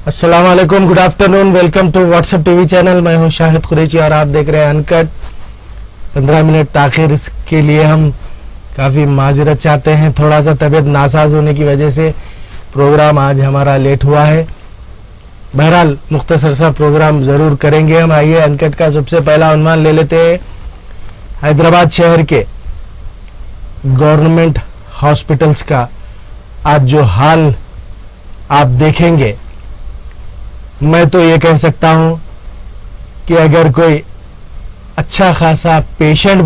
अस्सलाम वालेकुम, good afternoon, welcome to WhatsApp TV channel. मैं हूं शाहिद कुरैशी और आप देख रहे हैं अनकट। 15 मिनट ताखिर के लिए हम काफ़ी माजरत चाहते हैं, थोड़ा सा तबीयत नासाज होने की वजह से प्रोग्राम आज हमारा लेट हुआ है। बहरहाल मुख्तसर सा प्रोग्राम ज़रूर करेंगे हम। आइए अनकट का सबसे पहला उन्वान ले लेते हैं। हैदराबाद शहर के गवर्नमेंट हॉस्पिटल्स का आज जो हाल आप देखेंगे, मैं तो ये कह सकता हूं कि अगर कोई अच्छा खासा पेशेंट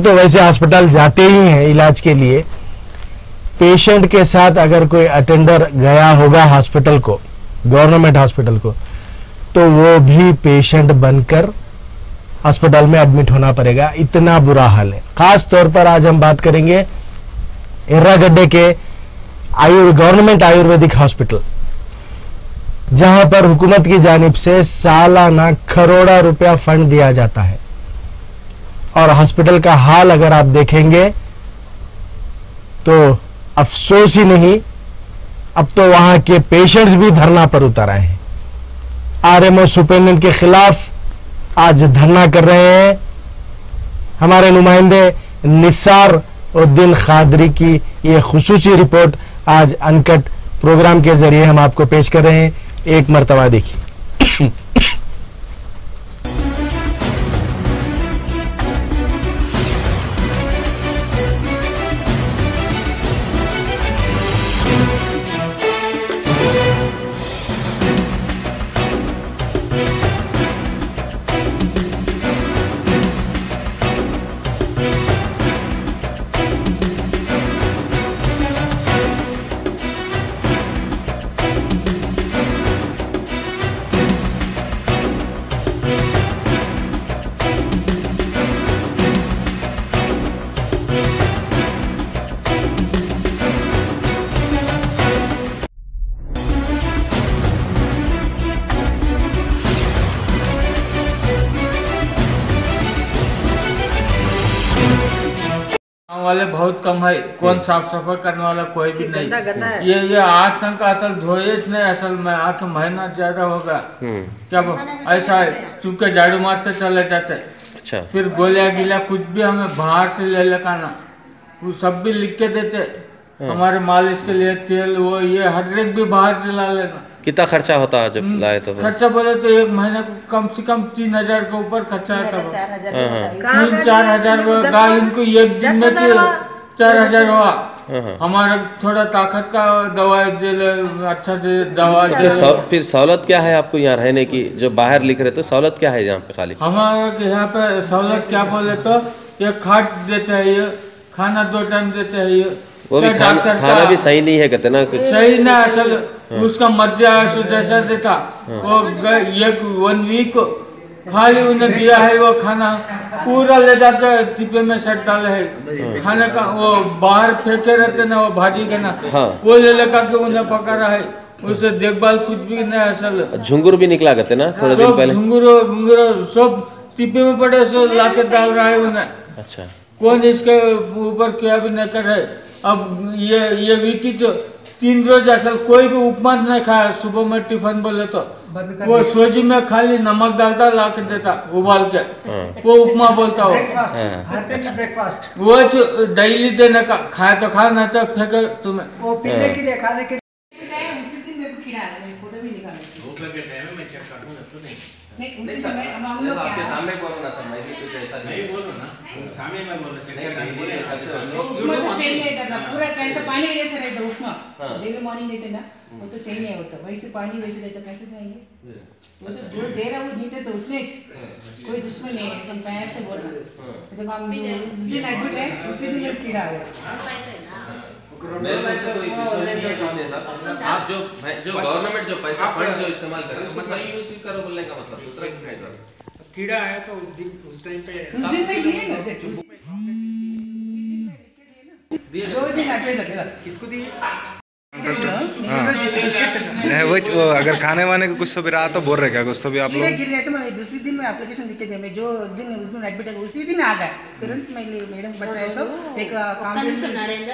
तो वैसे अस्पताल जाते ही हैं इलाज के लिए, पेशेंट के साथ अगर कोई अटेंडर गया होगा हॉस्पिटल को, गवर्नमेंट हॉस्पिटल को, तो वो भी पेशेंट बनकर अस्पताल में एडमिट होना पड़ेगा। इतना बुरा हाल है। खास तौर पर आज हम बात करेंगे एर्रागड्डे के गवर्नमेंट आयुर्वेदिक हॉस्पिटल, जहां पर हुकूमत की जानिब से सालाना करोड़ों रुपया फंड दिया जाता है। और हॉस्पिटल का हाल अगर आप देखेंगे तो अफसोस ही नहीं, अब तो वहां के पेशेंट्स भी धरना पर उतर आए हैं। आरएमओ सुपरिटेंडेंट के खिलाफ आज धरना कर रहे हैं। हमारे नुमाइंदे निसार उद्दीन खादरी की ये खुसूसी रिपोर्ट आज अनकट प्रोग्राम के जरिए हम आपको पेश कर रहे हैं। एक मर्तबा देखिए। वाले बहुत कम है, कौन साफ सफाई करने वाला कोई भी नहीं। ये आज तक असल धोए नहीं, असल में 8 महीना ज्यादा होगा। क्या ऐसा है, चूंकि झाड़ू मारते चले जाते। अच्छा। फिर गोलियां गिला कुछ भी हमें बाहर से ले लेना, वो सब भी लिख के देते। हमारे मालिश के लिए तेल वो ये हर एक भी बाहर से ला लेना। कितना खर्चा होता है जब लाए तो? खर्चा बोले तो एक महीने को कम से कम 3000 के ऊपर खर्चा आता है। 3-4 हजार का इनको एक दिन में 4000 हुआ। हमारा थोड़ा ताकत का दवा दे ले, अच्छा दे दवा दे। फिर सहूलत क्या है आपको यहाँ रहने की? जो बाहर लिख रहे तो सहूलत क्या है यहाँ पे? खाली हमारे यहाँ पे सहूलत क्या बोले तो ये खाट देते है, खाना 2 टाइम देते है। वो भी खाना भी सही नहीं है कहते ना, कुछ सही ना। असल उसका मर्जा जैसा देता वो 1 वीक खाली उन्हें दिया है। वो खाना पूरा ले जाते टिब्बे में सट डाले है। खाने का वो बाहर फेंके रहते ना, वो भाजी के ना, वो ले लेकर के उन्हें पका है। उसे देखभाल कुछ भी नहीं। असल झुंगुर भी निकला करते ना थोड़े दिन पहले। झुंगुर सब टिब्बे में पड़े, सब लाके डाल रहा है उन्हें। अच्छा। कौन इसके ऊपर क्या भी नहीं कर रहे। अब ये वीकी जो 3 रोज असल कोई भी उपमा नहीं खाया। सुबह में टिफिन बोले तो वो सोजी में खाली नमक डालता, ला के देता उबाल के, वो उपमा बोलता हो। ब्रेकफास्ट वो डेली देने का, खाया तो खा, नहीं तो फेंके तुम्हें। वो पीने के लिए खाने के नहीं, उसी समय हम लोग आपके सामने बोलो ना सर, मैं भी कुछ ऐसा नहीं बोलो ना, सामने मैं बोल रहा हूं। उपमा तो चाहिए नहीं था, पूरा चाय से पानी जैसे रहता उपमा डेली मॉर्निंग देते ना, वो तो चाहिए होता। वैसे पानी वैसे देते कैसे देंगे? वो तो जो दे रहा वो नीचे से उतने कोई दुश्मन नहीं है, सब पैर से बोल रहा। देखो हम जिस दिन एडमिट है उसी दिन कीड़ा आ गया। आप जो गवर्नमेंट जो पैसा फंड जो इस्तेमाल कर रहे हैं उसमें सही यूज करो बोलने का मतलब दूसरा क्या है? कीड़ा आया तो उस टाइम पे में दिए ना, दिए जो दिन ऐसे लगेगा किसको दिए? वो अगर खाने वाने को कुछ तो भी रहा तो बोल रहे क्या कुछ तो भी आप कीड़े लोग गिर गए तो मैं दूसरी दिन में एप्लीकेशन लिख के दिया मैं जो दिन उस दिन एडमिट है उसी दिन आ गया तुरंत मैंने मैडम को बताया तो एक नरेंद्र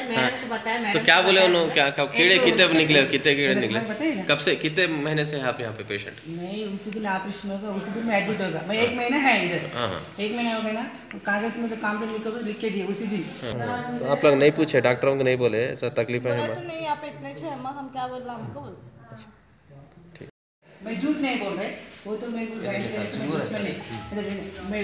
मैडम को बताया तो मैडम क्या बोले उन्होंने, क्या कीड़े कितने निकले, कितने कीड़े निकले, बताइए ना। कब से कितने महीने से आप यहाँ पे पेशेंट? मैं उसी दिन ऑपरेशन होगा उसी दिन में एडमिट होगा मैं 1 महीना है इधर हाँ हाँ 1 महीना हो गया ना कागज में तो कंप्लेंट लिख के दिए उसी दिन। तो आप लोग नहीं पूछे, डॉक्टरों को नहीं बोले ऐसा तकलीफ है? तो नहीं आप इतने छह माह हम क्या बोल रहा हमको बोल मैं झूठ नहीं बोल रहे वो तो मैं मैं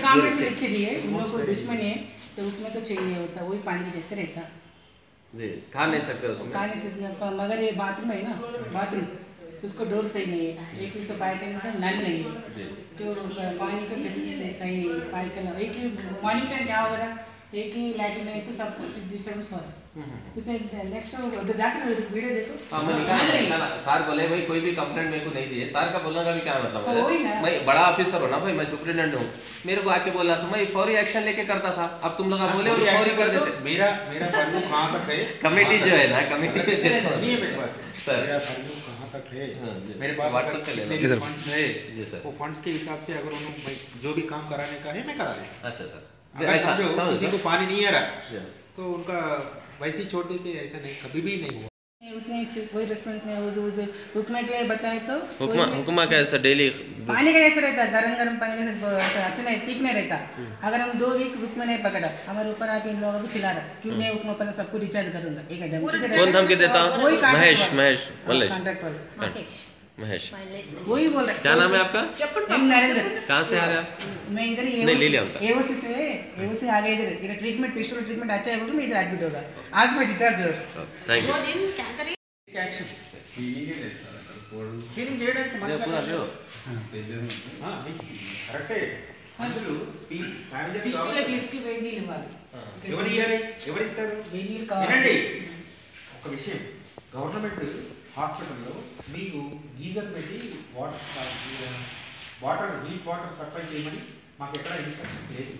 कंप्लेंट लिख के दिए उन लोगों को दुश्मनी है तो उसमें तो चाहिए होता वही पानी जैसे रहता जी, खा नहीं सकते उसमें, खा नहीं सकते मगर ये बाथरूम है ना बाथरूम उसको डोर सही नहीं है एक ही तो पाइप का नल नहीं है तो पानी का फैसिलिटी सही नहीं है पाइप का एक ही मॉर्निंग टाइम क्या होगा एक ही लाइट में तो सब डिस्टर्बेंस हो रहा है उसने नेक्स्ट उधर जाके वीडियो देखो। हाँ मैं निकाला सर बोले भाई कोई भी कंप्लेंट मेरे को नहीं दी है, सर का बोलने का भी क्या मतलब वही है, ना। मैं बड़ा ऑफिसर हूँ ना भाई, मैं सुप्रिटेंडेंट हूँ, मेरे को आके बोला तो मैं फौरी एक्शन लेके करता था, अब तुम लोग बोले और फौरी कर देते। मेरा पहलू कहाँ तक है? कमेटी जो है ना, कमेटी में थे सुनिए मेरी बात सर, मेरा पहलू कहाँ तक है? हाँ, जी। मेरे पास WhatsApp पे ले लो। जितने भी फंड्स है जी सर। वो फंड्स के हिसाब से अगर उन्होंने जो भी काम कराने का है मैं करा लेता। अच्छा सर, अगर ऐसा समझो समझ किसी सर। को पानी नहीं आ रहा जी। तो उनका वैसे ही छोड़ देते, ऐसा नहीं कभी भी नहीं हुआ। उतने कोई रिस्पॉन्स नहीं वो हुक्मा के लिए बताए तो हुक्मा कैसा डेली पानी का कैसे रहता है गरम पानी का अच्छा नहीं ठीक नहीं रहता। अगर हम 2 वीक हुक्मा नहीं पकड़ा हमारे ऊपर आके इन लोगों को चिल्ला रहा क्यों नहीं हुक्मा पहले सबको रिचार्ज करूंगा एक धमकी कौन धमकी देता? महेश मल्लेश कॉन्ट्रैक्ट वाले महेश, वही बोल रहे। क्या नाम है आपका? एम नरेंद्र। कहाँ से आ रहे हैं आप? मैं इधर नहीं, ले लिया उनका। एओसी से आ गया इधर ट्रीटमेंट पेशेंट ट्रीटमेंट अच्छा है बोल मैं इधर एडमिट होगा आज मैं डिस्चार्ज हो। Thank you. యాక్షన్ ఫీలింగ్ చేయడానికి మనుషులు కరెక్టే మనుషులు ఫిస్టుల కేసుకి వేడి నీళ్ళు ఇవ్వాలి ఎవరు ఇవ్వాలి ఎవరు ఇస్తారు వేడి నీళ్ళు కావాలి వినండి ఒక విషయం గవర్నమెంట్ హాస్పిటల్లో మీకు గీజర్ పెట్టి వాటర్ హీట్ వాటర్ సప్లై చేయమని మాకు ఎక్కడ ఇన్స్ట్రక్షన్ లేదు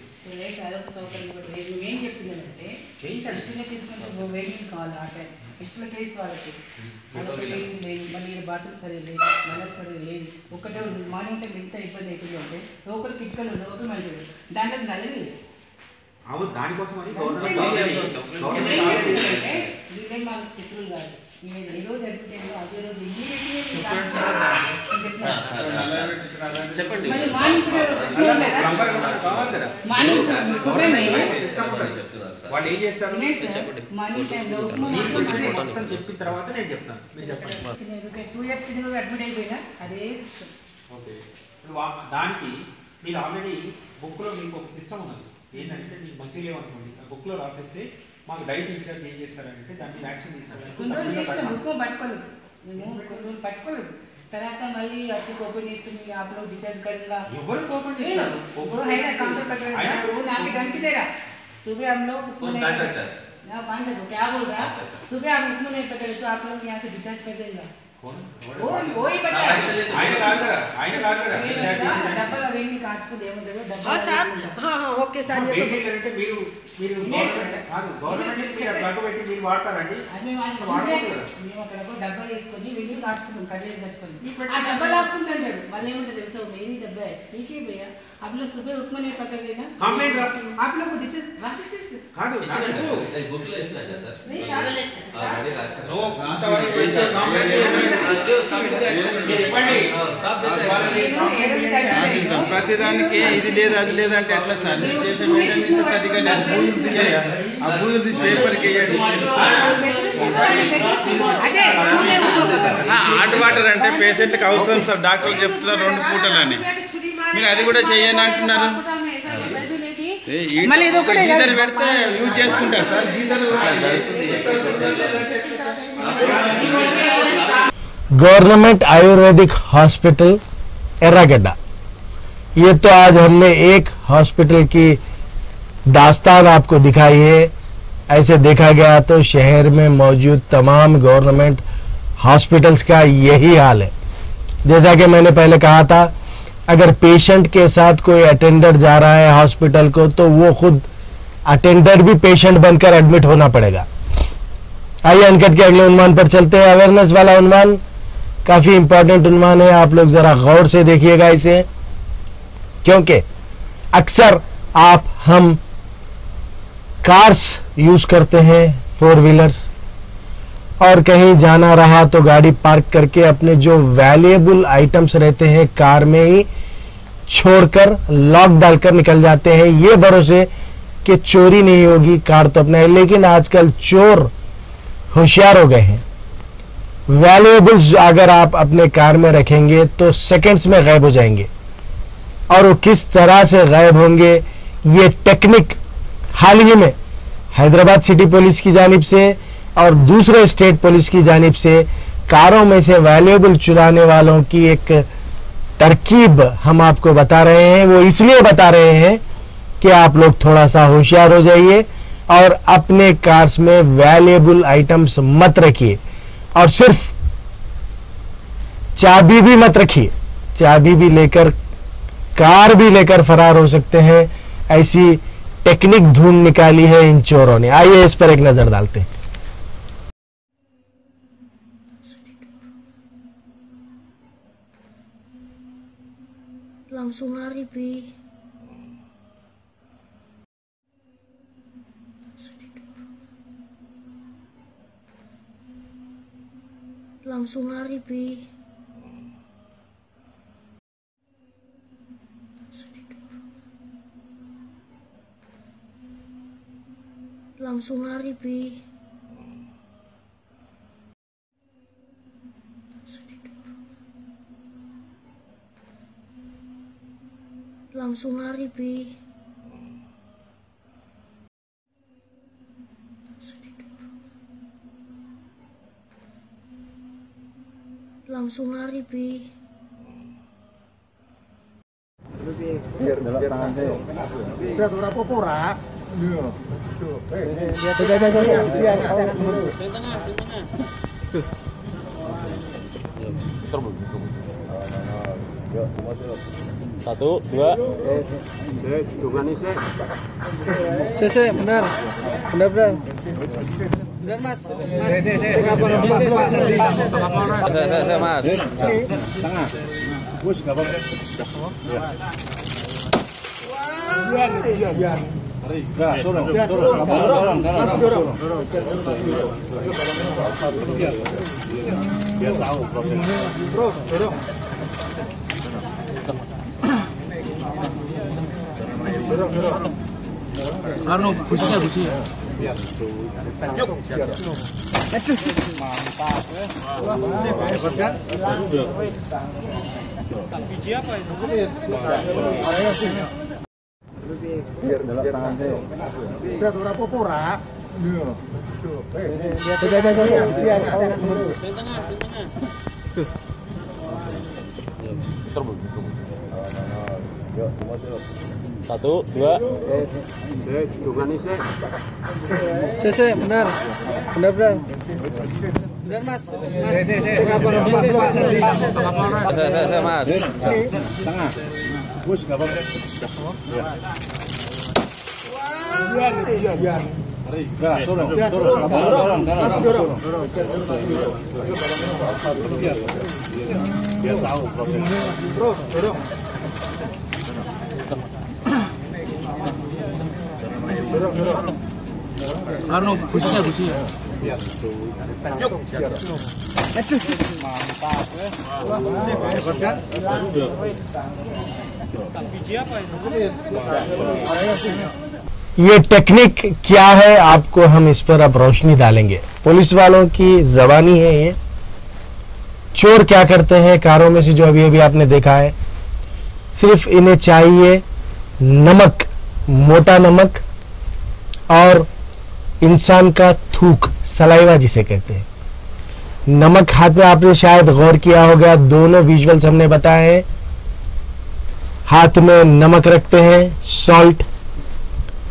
అదొక సౌకర్యం కూడా లేదు నువ్వేం చెప్తున్నానంటే ఫిస్టుల తీసుకుంటే వేడి నీళ్ళు కావాలి ఆ టైం ఫిస్టుల కేసు వాళ్ళకి లేదు మళ్ళీ బాత్రూమ్ సరిగా లేదు నల్లకి సరిగా లేదు ఒకటే మార్నింగ్ టైం ఎంత ఇబ్బంది అవుతుంది అంటే లోపల కిటికలు లోపల మంచిది దాంట్లో నల్లి లేదు అవును దానికోసం వీళ్ళే మాకు శత్రువులు కాదు నేను ఏ రోజు అడ్మిట్ అదే రోజు చెప్పండి వాళ్ళు ఏం చేస్తారు మార్నింగ్ టైంలో మొత్తం చెప్పిన తర్వాత నేను చెప్తాను మీరు చెప్పండి 2 years కింద అడ్మిట్ అయిపోయినా అదే సిస్టమ్ ఓకే దానికి మీరు ఆల్రెడీ బుక్లో మీకు ఒక సిస్టమ్ ఉన్నది ఏంటంటే మీకు మంచిగా లేవనుకోండి ఆ బుక్లో రాసేస్తే మాకు డైట్ ఇన్ఛార్జ్ ఏం చేస్తారంటే దాని మీద యాక్షన్ తీసుకోవాలి బుక్ పట్టుకోలేదు మేము కొన్ని రోజులు పట్టుకోలేదు తర్వాత మళ్ళీ వచ్చి ఓపెన్ చేస్తుంది आप लोग डिस्चार्ज करेगा ఎవరు ఓపెన్ చేస్తారు वो है ना काउंटर पर वो नाम की धमकी दे रहा सुबह हम लोग ना कॉन्ट्रैक्टर क्या बोल रहा सुबह आप हुक्म नहीं पकड़े तो आप लोग यहाँ से डिस्चार्ज कर देंगे वो ही बता ఆయన కాదు కదా डबल वेनी कांचको ఏమంటారు हां సార్ हां ఓకే సార్ అంటే మీరు గవర్నమెంట్ పెట్టి మీరు వాడతారండి మేము అక్కడ డబ్బా వేసుకొని వెళ్ళి కాచుకుంటాం కడ్డీలు తెచ్చుకొని ఆ డబ్బా లాక్కుంటాడు వాళ్ళు ఏమంటారు తెలుసా मेरी डब्बा है ठीक है भैया आप लोग सुबह उठने नहीं पकड़ लेना कंप्लेंट रासी आप लोग को राशि కాదు बुक లో ఇచ్చినా సార్ नहीं सर ఆల్రెడీ రాశారు నో అంతవరకు వచ్చే కాంప్లెక్స్ ప్రతిదానికి ఇది లేదు అది లేదంటే ఎట్లా సార్ స్టేషన్ సర్టిఫికేట్ ఆ బూజులు తీసి పేపర్కి హాట్ వాటర్ అంటే పేషెంట్కి అవసరం సార్ డాక్టర్లు చెప్తున్నారు 2 పూటలని మీరు అది కూడా చేయని అంటున్నారు గీజర్ పెడితే యూజ్ చేసుకుంటారు sir government Ayurvedic hospital Erragadda. ये तो आज हमने एक हॉस्पिटल की दास्तान आपको दिखाई है। ऐसे देखा गया तो शहर में मौजूद तमाम गवर्नमेंट हॉस्पिटल्स का यही हाल है। जैसा कि मैंने पहले कहा था, अगर पेशेंट के साथ कोई अटेंडर जा रहा है हॉस्पिटल को तो वो खुद अटेंडर भी पेशेंट बनकर एडमिट होना पड़ेगा। आइए अनकट के अगले उन्वान पर चलते हैं। अवेयरनेस वाला उन्वान काफी इंपॉर्टेंट उन्वान है, आप लोग जरा गौर से देखिएगा इसे, क्योंकि अक्सर हम कार्स यूज करते हैं, 4 व्हीलर्स, और कहीं जाना रहा तो गाड़ी पार्क करके अपने जो वैल्यूएबल आइटम्स रहते हैं कार में ही छोड़कर लॉक डालकर निकल जाते हैं, ये भरोसे कि चोरी नहीं होगी, कार तो अपना है। लेकिन आजकल चोर होशियार हो गए हैं। वैल्यूएबल्स अगर आप अपने कार में रखेंगे तो सेकंड्स में गायब हो जाएंगे, और वो किस तरह से गायब होंगे ये टेक्निक हाल ही में हैदराबाद सिटी पुलिस की जानिब से और दूसरे स्टेट पुलिस की जानिब से कारों में से वैल्यूएबल चुराने वालों की एक तरकीब हम आपको बता रहे हैं। वो इसलिए बता रहे हैं कि आप लोग थोड़ा सा होशियार हो जाइए और अपने कार्स में वैल्यूएबल आइटम्स मत रखिए, और सिर्फ चाबी भी मत रखिए। चाबी भी लेकर कार भी लेकर फरार हो सकते हैं, ऐसी टेक्निक ढूंढ निकाली है इन चोरों ने। आइए इस पर एक नजर डालते हैं। Langsung lari, Pi. Langsung lari, Pi. Langsung lari, Pi. Langsung lari, Pi. Langsung lari, Pi. Satu, dua. Benar. Benar, Mas. Saya, Mas. Tengah. Bus, enggak apa-apa. Biar. Enggak, dorong. Biar tahu prosesnya. Dorong. Arno, businya. Biar. Yuk. Mantap, Hebat kan? Biji apa itu? Biar tangan saya. Udah berapa pora? Biar. Tuh. Satu, dua. Benar. Benar, Mas. Saya, Mas. Tengah. Bus, enggak apa-apa. Biar. Enggak, dorong. Biar tahu prosesnya. Dorong. Arno, businya. Biar. Yuk. Mantap, Hebat kan? Biji apa itu? ये technique क्या है आपको हम इस पर अब रोशनी डालेंगे। Police वालों की जबानी है ये। चोर क्या करते हैं कारों में से, जो अभी आपने देखा है, सिर्फ इन्हें चाहिए नमक, मोटा नमक और इंसान का थूक, सलाइवा जिसे कहते हैं। नमक हाथ में आपने शायद गौर किया होगा, दोनों विजुअल्स हमने बताए हैं। हाथ में नमक रखते हैं, सॉल्ट,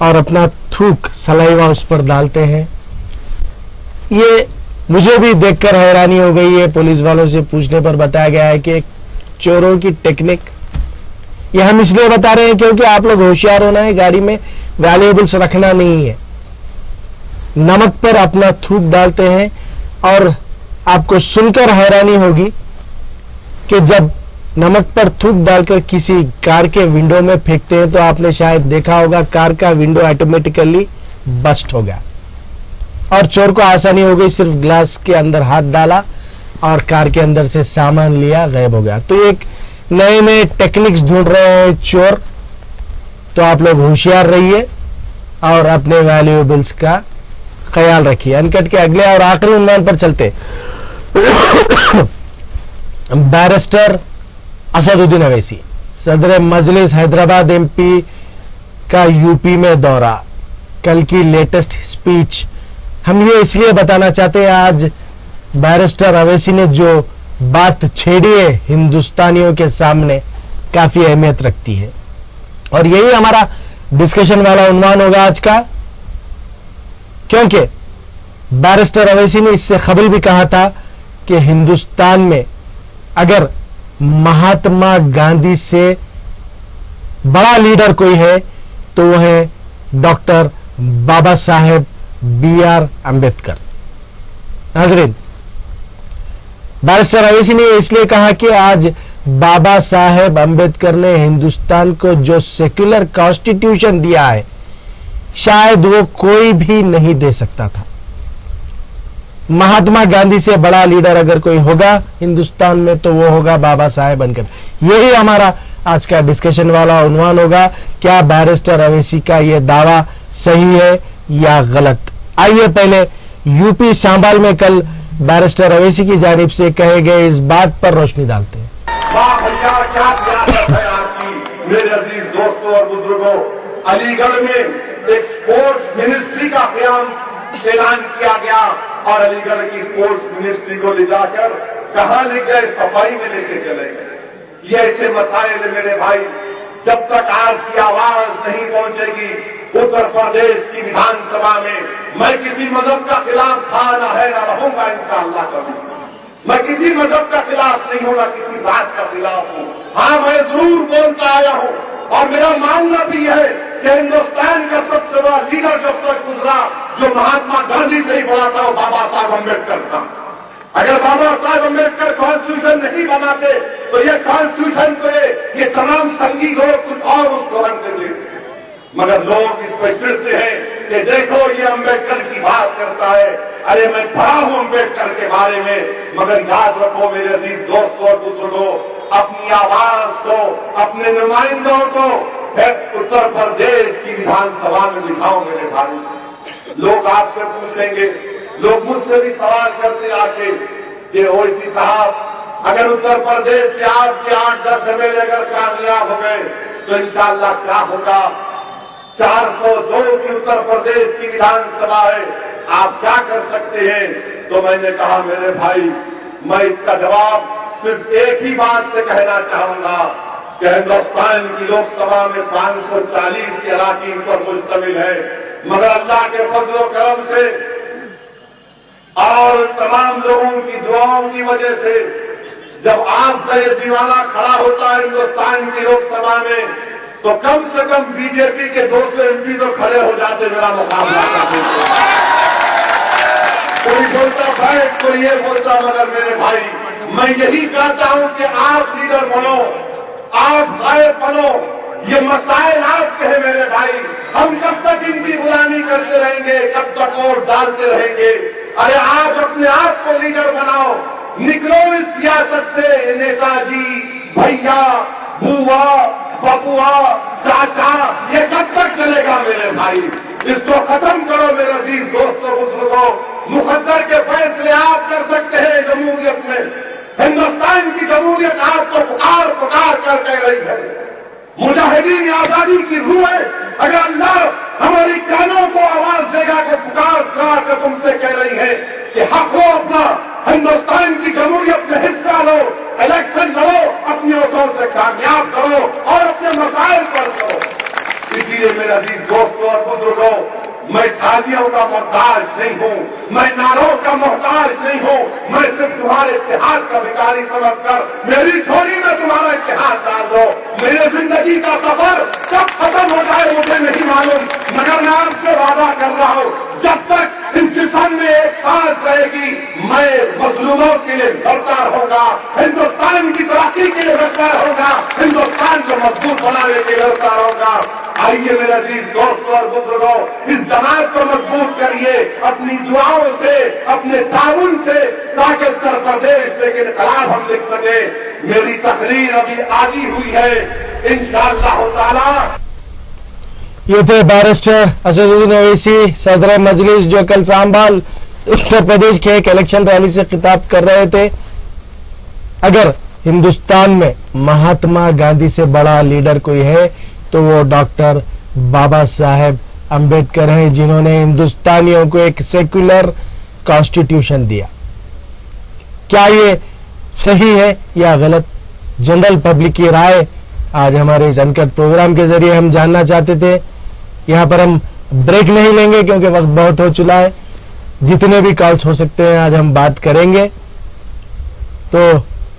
और अपना थूक, सलाइवा उस पर डालते हैं। ये मुझे भी देखकर हैरानी हो गई है। पुलिस वालों से पूछने पर बताया गया है कि चोरों की टेक्निक ये हम इसलिए बता रहे हैं क्योंकि आप लोग होशियार होना है, गाड़ी में वैल्यूएबल्स रखना नहीं है। नमक पर अपना थूक डालते हैं और आपको सुनकर हैरानी होगी कि जब नमक पर थूक डालकर किसी कार के विंडो में फेंकते हैं तो आपने शायद देखा होगा कार का विंडो ऑटोमेटिकली बस्ट हो गया और चोर को आसानी हो गई, सिर्फ ग्लास के अंदर हाथ डाला और कार के अंदर से सामान लिया, गायब हो गया। तो एक नए नए टेक्निक्स ढूंढ रहे हैं चोर, तो आप लोग होशियार रहिए और अपने वैल्यूएबल्स का ख्याल रखिए। अनकट के अगले और आखिरी उन्वान पर चलते। बैरिस्टर असदुद्दीन अवैसी, सदर मजलिस हैदराबाद एमपी का यूपी में दौरा, कल की लेटेस्ट स्पीच। हम ये इसलिए बताना चाहते हैं, आज बैरिस्टर अवैसी ने जो बात छेड़ी है हिंदुस्तानियों के सामने काफी अहमियत रखती है और यही हमारा डिस्कशन वाला उन्वान होगा आज का, क्योंकि बैरिस्टर अवैसी ने इससे कबल भी कहा था कि हिंदुस्तान में अगर महात्मा गांधी से बड़ा लीडर कोई है तो वह है डॉक्टर बाबा साहेब B.R. अम्बेडकर। नाज़रीन, बैरिस्टर अवैसी ने इसलिए कहा कि आज बाबा साहेब अम्बेडकर ने हिंदुस्तान को जो सेक्युलर कॉन्स्टिट्यूशन दिया है शायद वो कोई भी नहीं दे सकता था। महात्मा गांधी से बड़ा लीडर अगर कोई होगा हिंदुस्तान में तो वो होगा बाबा साहेब अम्बेडकर। यही हमारा आज का डिस्कशन वाला उन्वान होगा, क्या बैरिस्टर अवैसी का ये दावा सही है या गलत। आइए पहले यूपी सांबाल में कल बैरिस्टर अवैसी की जानिब से कहे गए इस बात पर रोशनी डालते हैं। मेरे अजीज दोस्तों और बुजुर्गों, अलीगढ़ में एक स्पोर्ट्स मिनिस्ट्री का ऐलान किया गया और अलीगढ़ की स्पोर्ट्स मिनिस्ट्री को ले जाकर कहां ले गए, सफाई में लेके चले गए। ये ऐसे मसाइल मेरे भाई, जब तक आपकी आवाज नहीं पहुंचेगी उत्तर प्रदेश की विधानसभा में, मैं किसी मजहब का खिलाफ था ना है ना रहूंगा इंशाअल्लाह कभी। मैं किसी मजहब का खिलाफ नहीं हूं ना किसी जात का खिलाफ हूं। हाँ, मैं जरूर बोलता आया हूं और मेरा मानना भी है कि हिंदुस्तान का सबसे बड़ा लीडर जब तक गुजरा जो महात्मा गांधी से ही बड़ा था वो बाबा साहब अम्बेडकर था। अगर बाबा साहब अम्बेडकर कॉन्स्टिट्यूशन नहीं बनाते तो ये कॉन्स्टिट्यूशन को ये तमाम संघी लोग कुछ और उसको रंग देते थे। मगर लोग इस पर चिढ़ते हैं कि देखो ये अम्बेडकर की बात करता है। अरे मैं पढ़ा हूं अम्बेडकर के बारे में, मगर याद रखो मेरे अजीज दोस्तों और बुजुर्गों, अपनी आवाज को, अपने नुमाइंदों को उत्तर प्रदेश की विधानसभा में दिखाओ मेरे भाई। लोग आपसे पूछेंगे, लोग मुझसे भी सवाल करते आके कि ओवैसी साहब अगर उत्तर प्रदेश से आपके 8-10 MLA अगर कामयाब हो गए तो इंशाअल्लाह क्या होगा। 402 की उत्तर प्रदेश की विधानसभा है, आप क्या कर सकते हैं। तो मैंने कहा मेरे भाई, मैं इसका जवाब सिर्फ एक ही बात से कहना चाहूंगा कि हिंदुस्तान की लोकसभा में 540 के अराकीन पर मुश्तमिल है, मगर अल्लाह के फजल और करम से और तमाम लोगों की दुआओं की वजह से जब आपका ये दीवाना खड़ा होता है हिंदुस्तान की लोकसभा में तो कम से कम बीजेपी के 200 MP तो खड़े हो जाते मेरा मुकाबला करते। कोई बोलता बैठ, कोई ये बोलता, मगर मेरे भाई मैं यही चाहता हूं कि आप लीडर बनो, आप गायब बनो। ये मसाइल आपके हैं मेरे भाई। हम कब तक इनकी गुलामी करते रहेंगे, कब तक वोट डालते रहेंगे। अरे आज अपने आप को लीडर बनाओ, निकलो इस सियासत से। नेताजी, भैया, बुआ, बबुआ, चाचा, ये कब तक चलेगा मेरे भाई। इसको खत्म करो मेरे अजीज दोस्तों बुजुर्गों। मुकद्दर के फैसले आप कर सकते हैं जमहूरियत में। हिंदुस्तान की जमहूरियत आपको पुकार पुकार कर कह रही है। मुजाहिदीन आजादी की रूह है। अगर अल्लाह हमारी कानों को आवाज देगा कि पुकार पुकार कर तुमसे कह रही है कि हक लो अपना, हिंदुस्तान की जमहूरियत में हिस्सा लो, इलेक्शन लड़ो, अपनी वोटों से कामयाब करो और अपने मसाइल पर करो। इसीलिए मेरे अजीज दोस्तों और बुजुर्गों, मैं थालियों का मोहताज नहीं हूँ, मैं नारों का मोहताज नहीं हूँ, मैं सिर्फ तुम्हारे इत्तेहाद का भिखारी समझकर मेरी झोली में तुम्हारा इत्तेहाद डाल दो। मेरे जिंदगी का सफर कब खत्म हो जाए मुझे नहीं मालूम, मगर मैं आपसे वादा कर रहा हूँ जब तक इस जिस्म में एक सांस रहेगी मैं मजलूमों के लिए लड़ता रहूंगा, हिंदुस्तान की तरक्की के लिए लड़ता रहूंगा, हिंदुस्तान को मजबूत बनाने के लिए लड़ता रहूंगा। आइए मेरे अजीज दोस्तों और बुजुर्गों, इस जमात को मजबूत करिए अपनी दुआओं से, अपने ताउन से, ताकि उत्तर प्रदेश में इनकलाब हम लिख सके। मेरी तकरीर अभी आधी हुई है, इंशाअल्लाह ताला। ये थे बैरिस्टर असदुद्दीन ओवैसी, सदर मजलिस, जो कल सांबाल उत्तर प्रदेश के एक इलेक्शन रैली से खिताब कर रहे थे। अगर हिंदुस्तान में महात्मा गांधी से बड़ा लीडर कोई है तो वो डॉक्टर बाबा साहेब अंबेडकर हैं, जिन्होंने हिंदुस्तानियों को एक सेक्युलर कॉन्स्टिट्यूशन दिया। क्या ये सही है या गलत, जनरल पब्लिक की राय आज हमारे इस अनकट प्रोग्राम के जरिए हम जानना चाहते थे। यहां पर हम ब्रेक नहीं लेंगे क्योंकि वक्त बहुत हो चुका है। जितने भी कॉल्स हो सकते हैं आज हम बात करेंगे। तो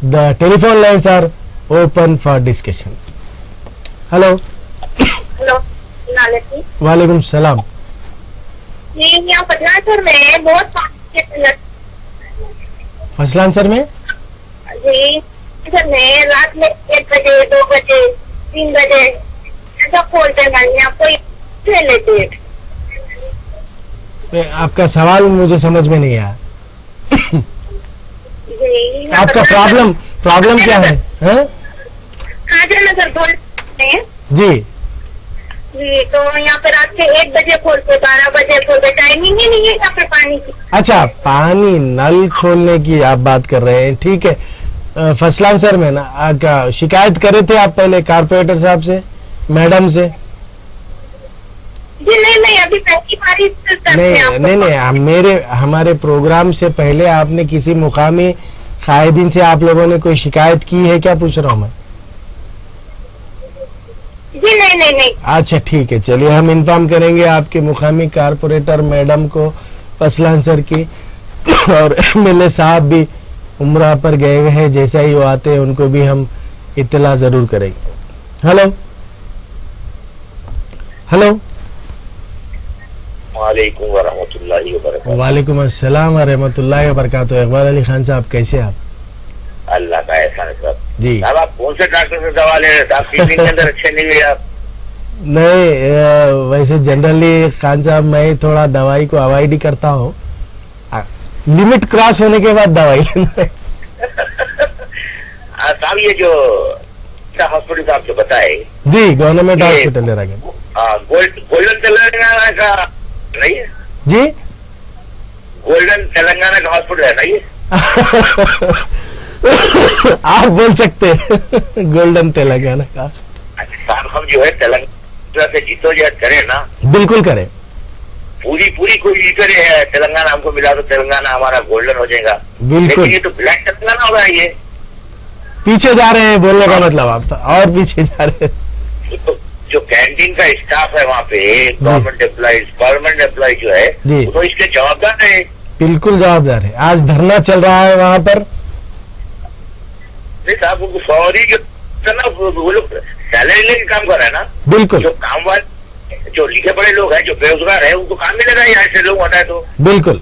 the telephone lines are open for discussion. Hello. Hello, वालेकुम सलाम। यहाँ फजलांसर में बहुत फजलांसर में जी सर में रात में 1 बजे 2 बजे 3 बजे ऐसा खोलते हैं, आपको ले लेते हैं। आपका सवाल मुझे समझ में नहीं आया। आपका प्रॉब्लम क्या है? हाजिर नगर बोलते हैं जी जी। तो यहाँ पे रात के 1 बजे खोलते, 12 बजे खोलते, टाइमिंग ही नहीं है यहाँ पे पानी की। अच्छा, पानी नल खोलने की आप बात कर रहे हैं, ठीक है। फसलांसर में ना क्या शिकायत करे थे आप पहले कारपोरेटर साहब से, मैडम से? जी नहीं, अभी पहली बार नहीं, हमारे प्रोग्राम से पहले आपने किसी मुकामी कायदीन से आप लोगों ने कोई शिकायत की है क्या, पूछ रहा हूँ मैं। जी नहीं। अच्छा ठीक है, चलिए हम इन्फॉर्म करेंगे आपके मुकामी कारपोरेटर मैडम को फसलांसर की, और एमएलए साहब भी उम्रा पर गए हुए हैं, जैसा ही वो आते हैं उनको भी हम इत्तला जरूर करेंगे। हेलो। वालेकुम वरहमतुल्लाहि वबरकातुहू। वालेकुम अस्सलाम वरहमतुल्लाहि वबरकातुहू। इकबाल अली खान साहब, कैसे आप? अल्लाह का एहसान है साहब। जी साहब, आप कौन से डॉक्टर से दवा ले रहे हैं? आप किडनी के अंदर अच्छे नहीं हुए आप? नहीं, वैसे जनरली खान साहब मैं थोड़ा दवाई को अवॉइड ही करता हूँ, लिमिट क्रॉस होने के बाद दवाई लेना है। साहब, ये जो हॉस्पिटल आप जो बताए, जी गवर्नमेंट हॉस्पिटल है गोल्डन तेलंगाना का नहीं है जी? गोल्डन तेलंगाना का हॉस्पिटल है ना ये? आप बोल सकते हैं गोल्डन तेलंगाना का। साहब, हम जो है तेलंगाना से जीतोजहद करें ना, बिल्कुल करें, पूरी कोई करे है, तेलंगाना हमको मिला तो तेलंगाना हमारा गोल्डन हो जाएगा। बिल्कुल। लेकिन ये तो ब्लैक तेलंगाना होगा। ये पीछे जा रहे हैं बोलने का मतलब, आप तो और पीछे जा रहे हैं। तो जो कैंटीन का स्टाफ है वहाँ पे, गवर्नमेंट एम्प्लॉय जो है, वो तो इसके जवाबदार है। बिल्कुल जवाबदार है। आज धरना चल रहा है वहाँ पर। नहीं साहब, उनको फौरी जो वो लोग सैलरी लेके काम कर रहे हैं ना। बिल्कुल। जो काम वाले, जो लिखे पढ़े लोग हैं, जो बेरोजगार है, उनको काम मिलेगा यहाँ से लोग हटाए तो। बिल्कुल,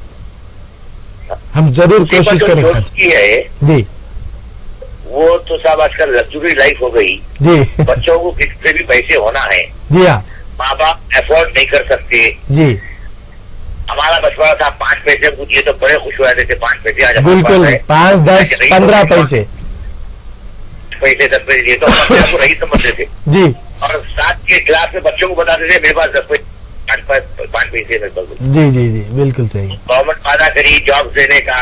हम जरूर कोशिश करेंगे जी। वो तो साहब आजकल लग्जरी लाइफ हो गई जी। बच्चों को किससे भी पैसे होना है जी, हाँ। माँ बाप अफोर्ड नहीं कर सकते जी। हमारा बचपना था 5 पैसे को दिए तो बड़े खुश हो जाते थे। 5 पैसे आज बिल्कुल 5, 10, 15 पैसे 10 पैसे दिए तो हम अपने को नहीं समझते थे जी। और साथ के क्लास में बच्चों को बताते थे मेरे पास 10 पैसे 5 पैसे मेरे पास। जी, बिल्कुल सही। गवर्नमेंट वादा करी जॉब देने का,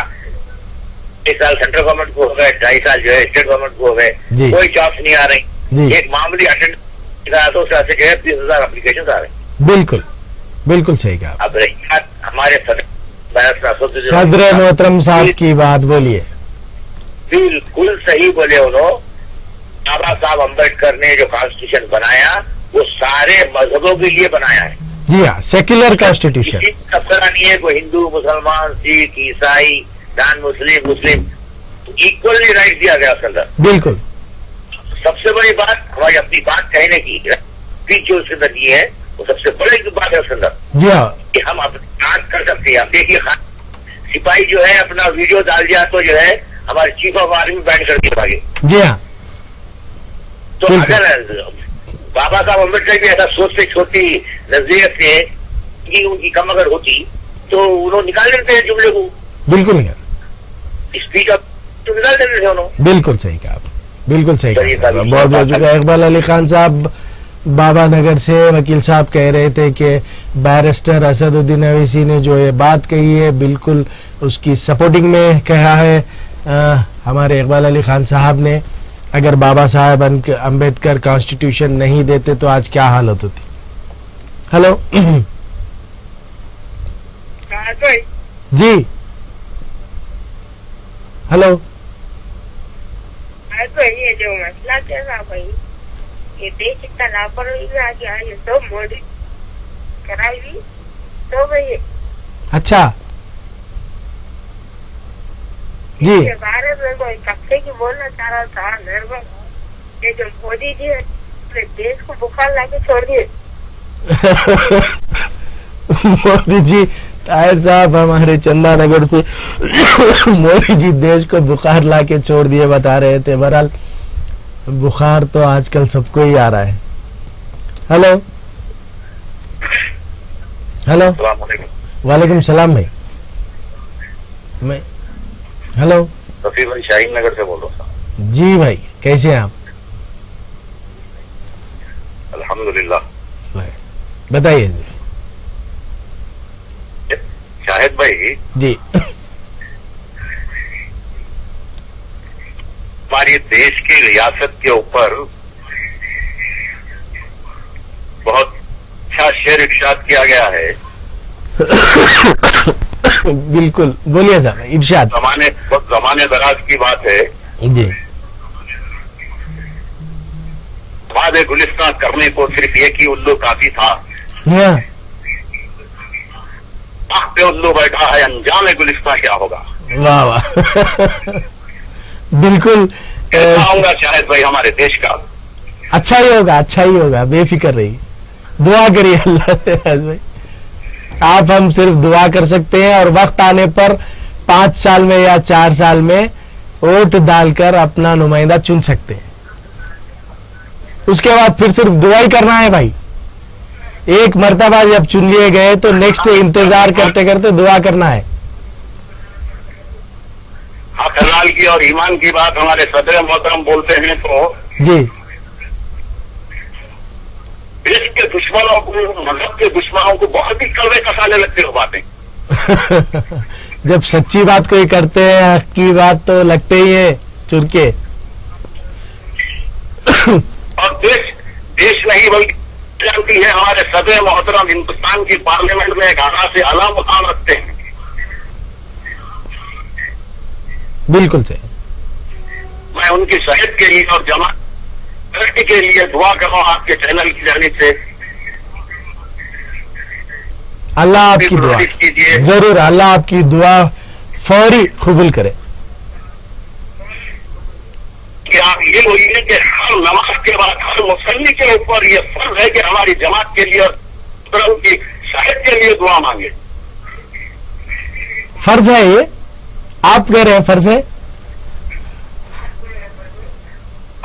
1 साल सेंट्रल गवर्नमेंट को हो गए, 2.5 साल जो है स्टेट गवर्नमेंट को हो गए, कोई जॉब्स नहीं आ रही। एक मामूली अटेंडेंस तो उससे जो है 30,000 एप्लीकेशन आ रहे। बिल्कुल सही कहा। अब रही बात हमारे सदर मोहतरम साहब की बात, बोलिए। बिल्कुल सही बोले उन्होंने। बाबा साहब अम्बेडकर ने जो कॉन्स्टिट्यूशन बनाया वो सारे मजहबों के लिए बनाया है। जी हाँ, सेक्युलर कॉन्स्टिट्यूशन। तबका नहीं है, कोई हिंदू, मुसलमान, सिख, ईसाई, नॉन मुस्लिम, मुस्लिम, इक्वली राइट दिया गया उसके अंदर। बिल्कुल। सबसे बड़ी बात हमारी अपनी बात कहने की स्पीच जो उसके अंदर दी है, वो सबसे बड़ी बात है उसके अंदर। जी हाँ, कि हम अपनी बात कर सकते हैं। आप देखिए, सिपाही जो है अपना वीडियो डाल दिया तो जो है हमारे चीफ ऑफ आर्मी बैन कर दिया आगे। जी हाँ। तो अगर बाबा साहब अम्बेडकर भी ऐसा सोचते, छोटी नजरिए से कि उनकी कम अगर होती तो उन्होंने निकाल देते हैं जुमले को। बिल्कुल नहीं, स्पीच तो निकाल देते थे उन्होंने। बिल्कुल सही कहा, बिल्कुल सही कहा। बहुत बहुत शुक्रिया। इकबाल अली खान साहब बाबा नगर से वकील साहब कह रहे थे कि बैरिस्टर असदुद्दीन अवैसी ने जो ये बात कही है बिल्कुल उसकी सपोर्टिंग में कहा है हमारे इकबाल अली खान साहब ने। अगर बाबा साहब अंबेडकर कॉन्स्टिट्यूशन नहीं देते तो आज क्या हालत होती। हेलो जी, हेलो। तो ये जो मसला क्या था भाई, ये देश इतना लापरवाही में आ गया, ये सब मोदी कराएगी तो भाई। अच्छा जी, भारत में कोई कब्जे की बोलना चाह रहा था मेरे को, ये जो मोदी जी है देश को बुखार लाके छोड़ दिए। मोदी जी, ताहिर साहब हमारे चंदा नगर से मोदी जी देश को बुखार लाके छोड़ दिए बता रहे थे। बहरहाल बुखार तो आजकल सबको ही आ रहा है। हेलो हेलो, वालेकुम सलाम भाई। मैं हेलो रफी भाई शाहीन नगर से बोल रहा हूँ। जी भाई, कैसे हैं आप? अल्हम्दुलिल्लाह। बताइए जी। शाहिद भाई जी, हमारी देश की रियासत के ऊपर बहुत अच्छा शेर इरशाद किया गया है। बिल्कुल, बोलिए साहब, इरशाद। जमाने दराज की बात है जी। वादे गुलिस्तान करने को सिर्फ एक ही उल्लू काफी था। आँख पे उल्लू बैठा है, अंजाम गुलिस्तान क्या होगा। वाह वाह बिल्कुल। आऊंगा शायद भाई हमारे देश का अच्छा ही होगा, अच्छा ही होगा, बेफिक्र रहिए, दुआ करिए अल्लाह से। भाई आप हम सिर्फ दुआ कर सकते हैं और वक्त आने पर 5 साल में या 4 साल में वोट डालकर अपना नुमाइंदा चुन सकते हैं। उसके बाद फिर सिर्फ दुआ ही करना है भाई। एक मर्तबा जब चुन लिए गए तो नेक्स्ट इंतजार करते करते दुआ करना है। हक हलाल की और ईमान की बात हमारे सदर मोहतरम बोलते हैं तो जी, देश के दुश्मनों को, मजहब के दुश्मनों को बहुत ही कड़वे कसाने लगते हो बातें। जब सच्ची बात कोई करते हैं, हक की बात तो लगते ही है चुरके। और देश नहीं बल्कि जानती है हमारे सदर मोहतरम हिंदुस्तान की पार्लियामेंट में एक आला से आला मुकाम रखते हैं। बिल्कुल सही। मैं उनकी सेहत के लिए और जमात तरक्की के लिए दुआ कर रहा हूँ आपके चैनल की जानिब से। अल्लाह आपकी दुआ जरूर, अल्लाह आपकी दुआ फौरी कबूल करे। कि आप ये बोलिए कि हर नमाज के बाद हर मुसल्ली के ऊपर ये फर्ज है कि हमारी जमात के लिए और उनकी सेहत के लिए दुआ मांगे। फर्ज है ये, आप कह रहे हैं फर्ज है?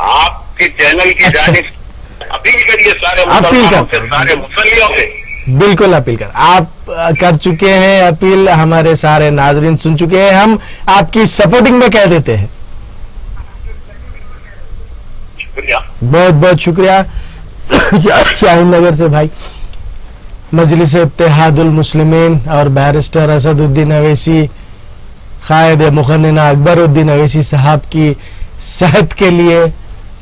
आपके चैनल की जानिब अपील करिए सारे मुसल्लियों से। बिल्कुल अपील कर, आप कर चुके हैं अपील, हमारे सारे नाजरीन सुन चुके हैं, हम आपकी सपोर्टिंग में कह देते हैं। शुक्रिया, बहुत बहुत शुक्रिया। शाहीन नगर से भाई मजलिस इत्तेहादुल मुस्लिमीन और बैरिस्टर असदुद्दीन अवैसी, कायद मुखन्निना अकबरुद्दीन अवैसी साहब की सेहत के लिए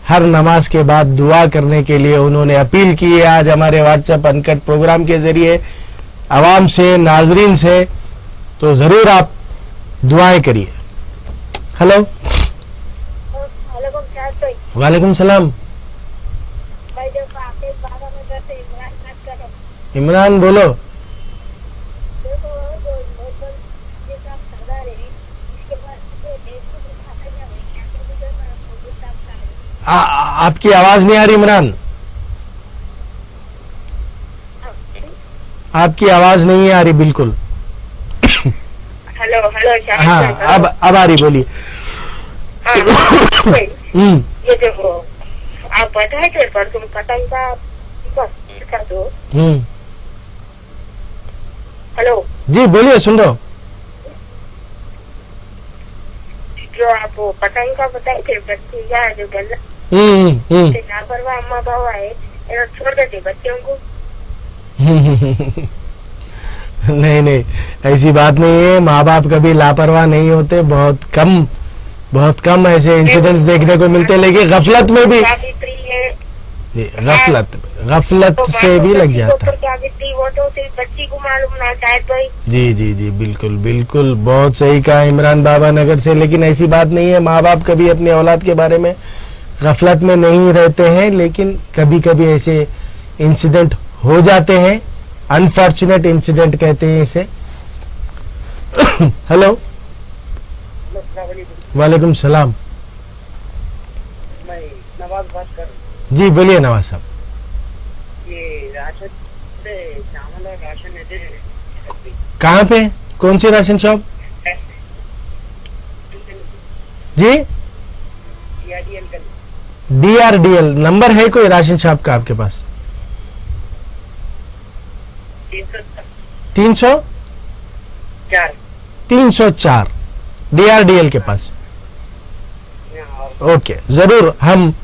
हर नमाज के बाद दुआ करने के लिए उन्होंने अपील की है आज हमारे व्हाट्सएप अनकट प्रोग्राम के जरिए आवाम से, नाजरीन से। तो जरूर आप दुआएं करिए। हेलो, वालेकुम सलाम। इमरान बोलो। आपकी आवाज नहीं आ रही इमरान, आपकी आवाज नहीं आ रही बिल्कुल। Hello hello. हाँ अब आ रही, बोलिए। ये देखो, आप बताए थे पर तुम पतंग का दो। हेलो जी बोलिए, सुन रहा हूँ। जो आप वो पतंग का बताए थे बच्चे या जो गला लापरवाह अम्मा बाबा है, छोड़ देते बच्चों को। नहीं नहीं, ऐसी बात नहीं है। माँ बाप कभी लापरवाह नहीं होते। बहुत कम ऐसे इंसिडेंट्स देखने को मिलते हैं, लेकिन गफलत में भी गफलत से भी लग जाता है। वो तो सिर्फ बच्ची को मालूम ना शायद भाई। जी जी जी, बिल्कुल बिल्कुल, बहुत सही कहा इमरान बाबा नगर से। लेकिन ऐसी बात नहीं है, माँ बाप कभी अपनी औलाद के बारे में गफलत में नहीं रहते हैं, लेकिन कभी कभी ऐसे इंसिडेंट हो जाते हैं। अनफॉर्चुनेट इंसिडेंट कहते हैं इसे। हेलो, वालेकुम सलाम। मैं नवाज बात कर रहा हूँ। जी बोलिए नवाज साहब। ये राशन से चावल और राशन देते कहाँ पे, कौन सी राशन शॉप? जी DRDL नंबर है कोई राशन शॉप का आपके पास? 304 DRDL के पास। ओके, जरूर हम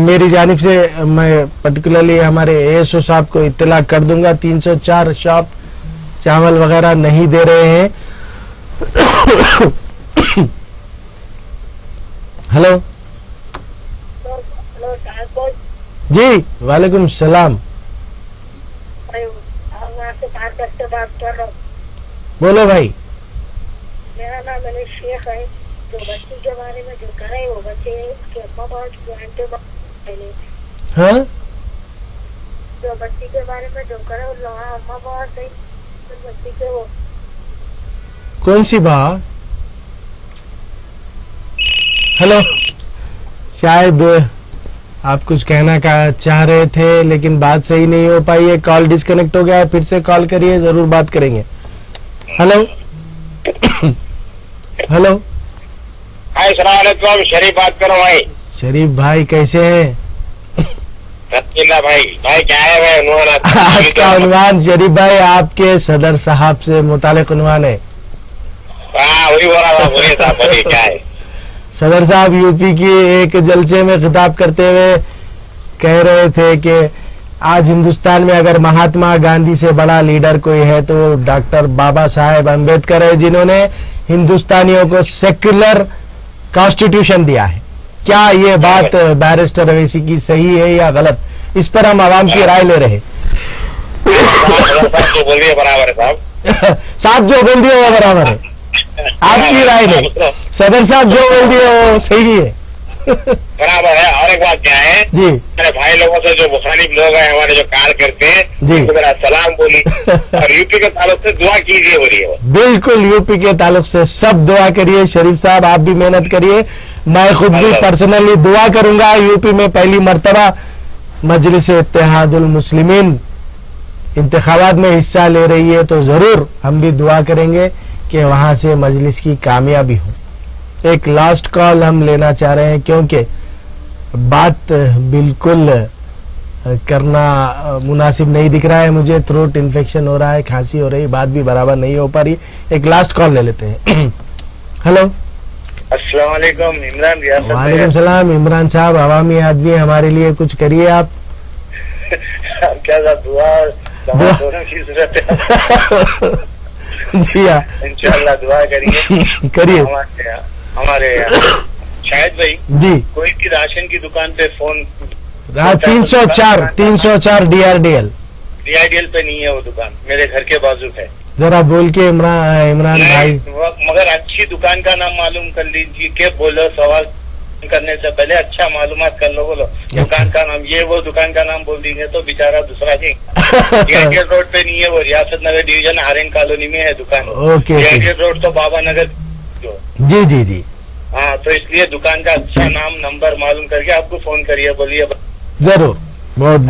मेरी जानिब से मैं पर्टिकुलरली हमारे ASO साहब को इत्तला कर दूंगा। 304 शॉप चावल वगैरह नहीं दे रहे हैं। हेलो जी, वालेकुम सलाम। बात कर रहा हूँ। बोलो भाई। मेरा नाम मनीष शेख है। तो बच्ची के बारे में जो करे वो बच्चे के अम्मा बाबा हाँ, तो बच्ची के बारे में जो करे वो अम्मा बाबा से बच्ची के वो कौन सी बात? हेलो, शायद आप कुछ कहना चाह रहे थे, लेकिन बात सही नहीं हो पाई है। कॉल डिस्कनेक्ट हो गया है, फिर से कॉल करिए, जरूर बात करेंगे। हेलो हेलो, हाय सलाम, शरीफ बात करो भाई। शरीफ भाई कैसे हैं? भाई क्या है भाई? आज का उन्वान शरीफ भाई आपके सदर साहब से मुतालिक उन्वान है। वही बोलिए साहब, बोलिए क्या है? सदर साहब यूपी की एक जलसे में खिताब करते हुए कह रहे थे कि आज हिंदुस्तान में अगर महात्मा गांधी से बड़ा लीडर कोई है तो डॉक्टर बाबा साहेब अम्बेडकर है, जिन्होंने हिंदुस्तानियों को सेक्युलर कॉन्स्टिट्यूशन दिया है। क्या ये बात बैरिस्टर अवैसी की सही है या गलत? इस पर हम आवाम की राय ले रहे हैं। जो बोल दिए बराबर है साहब। साहब जो बोल दिए वो बराबर है, आपकी राय नहीं। सदर साहब जो बोल दिए वो सही है, बराबर है। और एक बात क्या है जी, मेरे भाई लोगों से जो मुखालिफ लोग हैं हमारे जो कार्य करते हैं जी, उनको मेरा सलाम बोली और यूपी के ताल्लुक से दुआ कीजिए बोलिए। बिल्कुल, यूपी के ताल्लुक से सब दुआ करिए। शरीफ साहब आप भी मेहनत करिए, मैं खुद भी पर्सनली दुआ करूंगा। यूपी में पहली मर्तबा मजलिस इत्तेहादुल मुस्लिमीन इंतखाबात में हिस्सा ले रही है, तो जरूर हम भी दुआ करेंगे कि वहां से मजलिस की कामयाबी हो। एक लास्ट कॉल हम लेना चाह रहे हैं, क्योंकि बात बिल्कुल करना मुनासिब नहीं दिख रहा है मुझे। थ्रोट इन्फेक्शन हो रहा है, खांसी हो रही, बात भी बराबर नहीं हो पा रही। एक लास्ट कॉल ले लेते हैं। हेलो, अस्सलाम वालेकुम, इमरान रियासत। वालेकुम सलाम। इमरान साहब अवामी आदमी, हमारे लिए कुछ करिए आप। क्या दुआ दोनों चीज रहते जी हाँ, इंशाल्लाह दुआ करिए। करिए। हमारे शायद भाई जी, कोई भी राशन की दुकान पे फोन 304 DRDL पे नहीं है वो दुकान, मेरे घर के बाजू है। जरा बोल के इमरान भाई। मगर अच्छी दुकान का नाम मालूम कर लीजिए के बोलो, सवाल करने से पहले अच्छा मालूमात कर लो। बोलो दुकान का नाम, ये वो दुकान का नाम बोल देंगे तो बेचारा दूसरा जी DITL रोड पे नहीं है, वो रियासत नगर डिवीजन आर्यन कॉलोनी में है दुकान। ओके। DITL रोड तो बाबा नगर जी जी जी। हाँ, तो इसलिए दुकान का अच्छा नाम नंबर मालूम करके आपको फोन करिए, बोलिए। जरूर, बहुत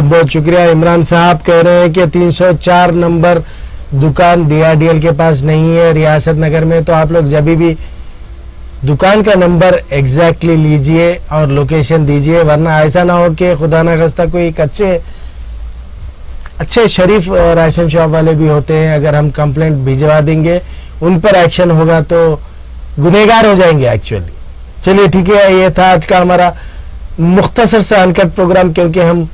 बहुत शुक्रिया। इमरान साहब कह रहे हैं कि 304 नंबर दुकान DRDL के पास नहीं है रियासत नगर में, तो आप लोग जब भी दुकान का नंबर एग्जैक्टली लीजिए और लोकेशन दीजिए, वरना ऐसा ना हो कि खुदा ना खास्ता कोई एक अच्छे शरीफ राशन शॉप वाले भी होते हैं, अगर हम कंप्लेंट भिजवा देंगे उन पर एक्शन होगा तो गुनहगार हो जाएंगे एक्चुअली। चलिए ठीक है, ये था आज का हमारा मुख्तसर सा अनकट प्रोग्राम, क्योंकि हम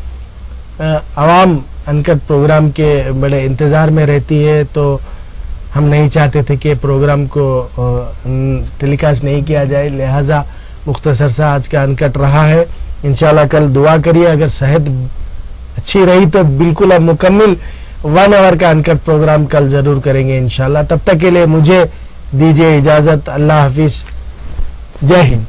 आवाम अनकट प्रोग्राम के बड़े इंतजार में रहती है, तो हम नहीं चाहते थे कि प्रोग्राम को टेलीकास्ट नहीं किया जाए, लिहाजा मुख्तसर सा आज का अनकट रहा है। इंशाल्लाह कल दुआ करिए, अगर सेहत अच्छी रही तो बिल्कुल अब मुकम्मल 1 आवर का अनकट प्रोग्राम कल जरूर करेंगे इंशाल्लाह। तब तक के लिए मुझे दीजिए इजाजत। अल्लाह हाफिज, जय हिंद।